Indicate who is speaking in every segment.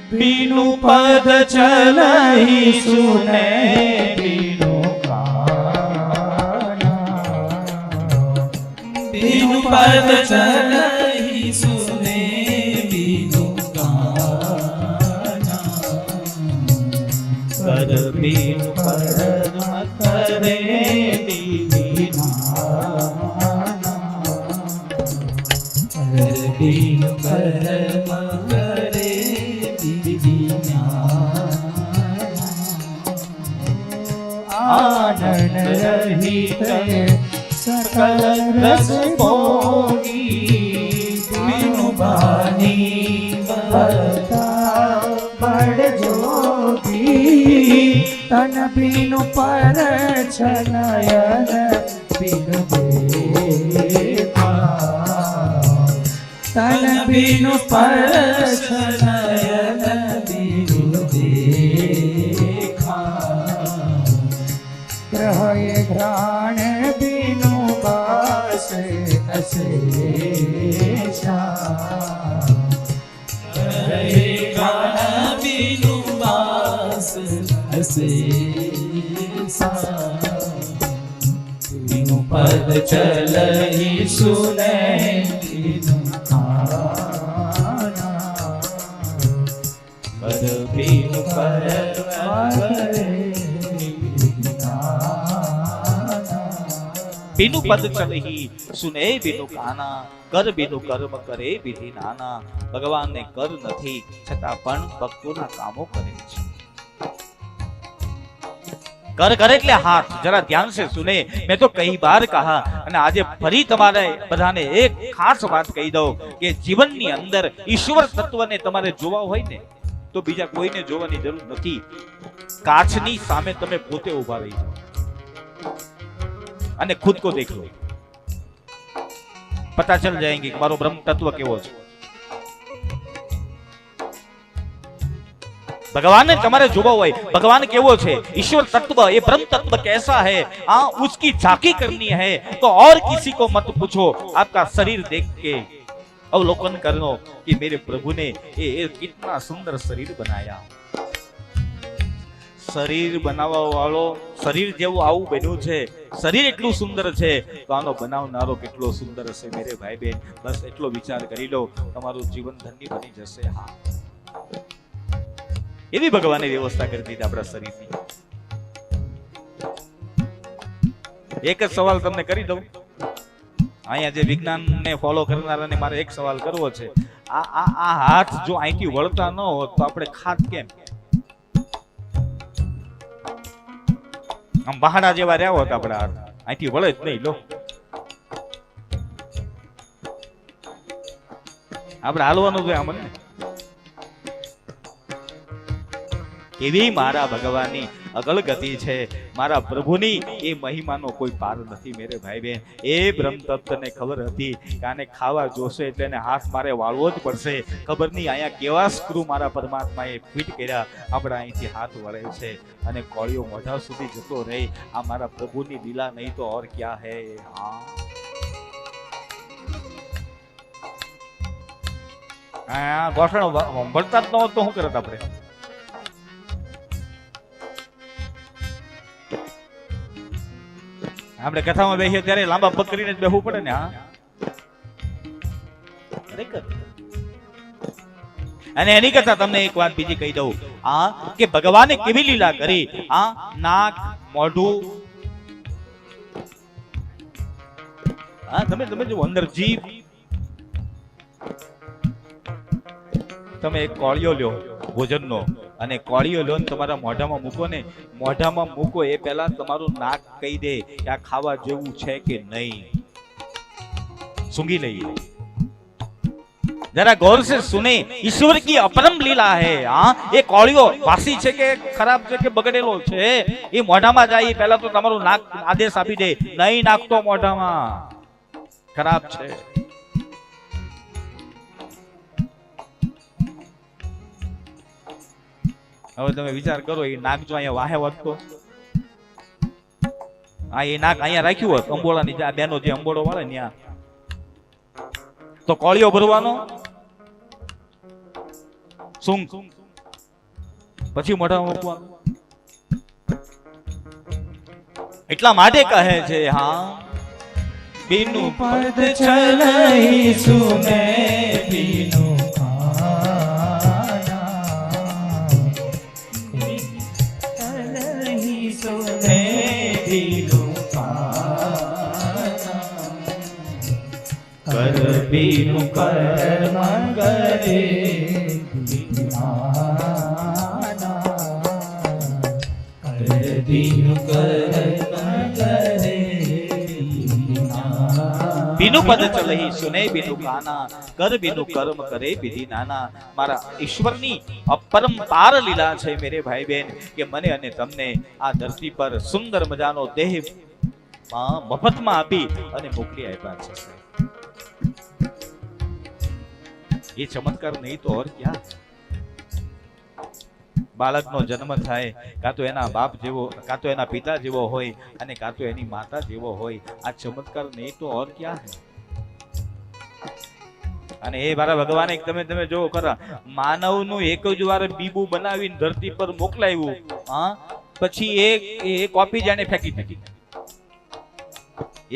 Speaker 1: बीनु पद चलहि सुने बीनु
Speaker 2: बीनु पद चलहि सुने बीनु गाना
Speaker 1: कर बीनु कर्म करे बीना
Speaker 2: कर बीनु कर्म करे बीना
Speaker 1: आनंद रहित सकल रस भोगी
Speaker 2: बीनु बानी
Speaker 1: बता बड़ जोगी तन बिनु पर छनयन बिनु देखा तन बिनु पर छनयन बिनु देखा ग्रह घ्राण बिनु बास अशेषा
Speaker 2: गाना बीनु बास अशेषा बीनु पद चलहि सुने बीनु
Speaker 1: खाना
Speaker 2: पद बीनु कर्म करे
Speaker 3: बिनु पद चलहि सुने बिनु काना कर बिनु कर्म करे विधि नाना भगवान ने कर નથી છતાં પણ ભક્તોના કામો કરે છે कर करे એટલે હાથ જરા ધ્યાન से सुने मैं तो कई बार कहा અને આજે ફરી તમારે બધાને એક ખાસ વાત કહી દઉં કે જીવનની અંદર ઈશ્વર તત્વને તમારે જોવા હોય ને તો બીજા કોઈને જોવાની જરૂર નથી કાચની સામે તમે પોતે ઊભા રહી જાઓ અને खुद को देख लो पता चल जाएंगे कि मारो ब्रह्म तत्व केवो छे भगवान ने तुम्हारे जोवा होय भगवान केवो छे ईश्वर तत्व ये ब्रह्म तत्व कैसा है उसकी झांकी करनी है तो और किसी को मत पूछो आपका शरीर देख के अवलोकन करनो कि मेरे प्रभु ने ये कितना सुंदर शरीर बनाया शरीर बनावा वाळो शरीर जेवुं आवुं बन्युं छे शरीर एटलुं सुंदर छे तो आनो बनावनारो केटलो सुंदर हशे मेरे भाई बहन बस एटलो विचार करी लो तमारुं जीवन धन्य बनी जशे हाँ एवी भगवाने व्यवस्था करी दीधी आपणा शरीरनी एक ज सवाल तमने करी दઉં અહીંયા જે વિજ્ઞાનને ફોલો કરનારાને મારે એક સવાલ કરવો છે આ હાથ જો અહીંથી વળતા ન હોત તો આપણે ખાત કેમ આમ બહાડા જેવા રહ્યા હોત આપણા હાથ અહીંથી વળે જ નહીં લો આપણે હાલવાનું જોઈએ આમ ને કેવી મારા ભગવાનની અગલ ગતિ છે મારા પ્રભુની એ મહિમાનો કોઈ પાર નથી મેરે ભાઈ બહેન એ બ્રહ્મ તત્વને ખબર હતી કે આને ખાવા જોશે એટલે એને હાથ મારે વાળવો જ પડશે ખબર નહીં અહીંયા કેવા સ્ક્રૂ મારા પરમાત્માએ ફિટ કર્યા આપણા અહીંથી હાથ વળે છે અને કોળીઓ મોઢા સુધી જતો રહે આ મારા પ્રભુની લીલા નહીં તો ઓર ક્યા હે હા ગોઠણો ભળતા જ ન હોત તો શું કરત આપણે આપણે કથામાં બેસીએ ત્યારે લાંબા પગ કરીને જ બેસવું પડે ને હા અને એની કરતા તમને એક વાત બીજી કહી દઉં કે ભગવાને કેવી લીલા કરી નાક મોઢું તમે જો અંદર જીભ તમે એક કોળિયો લ્યો ભોજનનો અને કોળિયો લો ને તમારા મોઢામાં મૂકો ને મોઢામાં મૂકો એ પહેલા તમારું નાક કહી દે કે આ ખાવા જેવું છે કે નહીં सूंघी लइए जरा गौर से सुने ईश्वर की अपरम लीला है हाँ ये कोळियो वासी छे के खराब छे के बगड़ेलो छे ये मोढाમાં જાય પહેલા તો તમારું નાક આદેશ આપી દે નહીં નાખતો મોઢામાં ખરાબ છે હવે તમે વિચાર કરો એ નાક જો અહીંયા વાહે વધતો આ એ નાક અહીંયા રાખ્યું હોત અંબોળાની આ બેનો જે અંબોળો વાળે ત્યાં તો કોળિયો ભરવાનો પછી મોઢામાં મૂકવાનું. એટલા માટે કહે છે હા બીનું
Speaker 1: પદ ચલઈ સુને બીનું ખાના ચલઈ સુને બીનું ખાના
Speaker 2: કર બીનું કર્મ કરે બીનું
Speaker 3: બીનું પદ ચલહી સુને બીનું ગાના કર બીનું કર્મ કરે વિધિ નાના. મારા ઈશ્વરની અપરંપાર લીલા છે મેરે ભાઈ બહેન કે મને અને તમને આ ધરતી પર સુંદર મજાનો દેહ મફતમાં આપી અને મોકલી આપ્યા છે. એ ચમત્કાર નહીં તો ઓર ક્યાં. બાળકનો જન્મ થાય કાં તો એના બાપ જેવો, કાં તો એના પિતા જેવો હોય અને કાં તો એની માતા જેવો હોય. આ ચમત્કાર નહીં તો ઓર ક્યાં હે. અને એ મારા ભગવાને તમે જોવો ખરા, માનવનું એક જ વાર બીબુ બનાવીને ધરતી પર મોકલાવ્યું, હા પછી એ કોપી જાણે ફેંકી દીધી.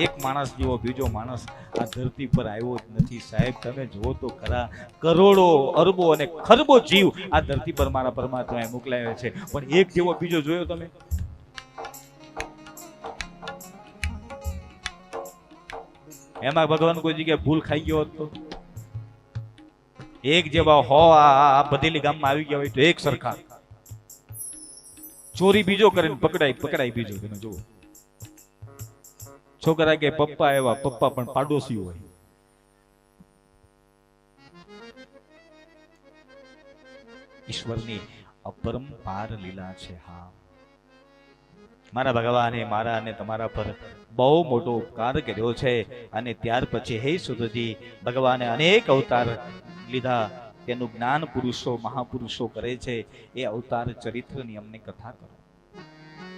Speaker 3: એક માણસ જેવો બીજો માણસ આ ધરતી પર આવ્યો જ નથી સાહેબ. તમે જુઓ તો ખરા, કરોડો અરબો અને ખરબો જીવ આ ધરતી પર મારા પરમાત્માએ મોકલાવ્યા છે, પણ એક જેવો બીજો જોયો તમે? એમાં ભગવાન કોઈ જગ્યાએ ભૂલ ખાઈ ગયો હતો? એક જેવા હો આ બધેલી ગામમાં આવી ગયા હોય તો એક સરખા. ચોરી બીજો કરીને પકડાય બીજો. તમે જુઓ, છોકરા કે પપ્પા એવા, પપ્પા પણ પાડોશી હોય. ઈશ્વરની અપરંપાર લીલા છે. હા મારા ભગવાને મારા અને તમારા પર બહુ મોટો ઉપકાર કર્યો છે. અને ત્યાર પછી હે સુધજી ભગવાને અનેક અવતાર લીધા. તેનું જ્ઞાન પુરુષો મહાપુરુષો કરે છે. એ અવતાર ચરિત્રની અમને કથા કરો.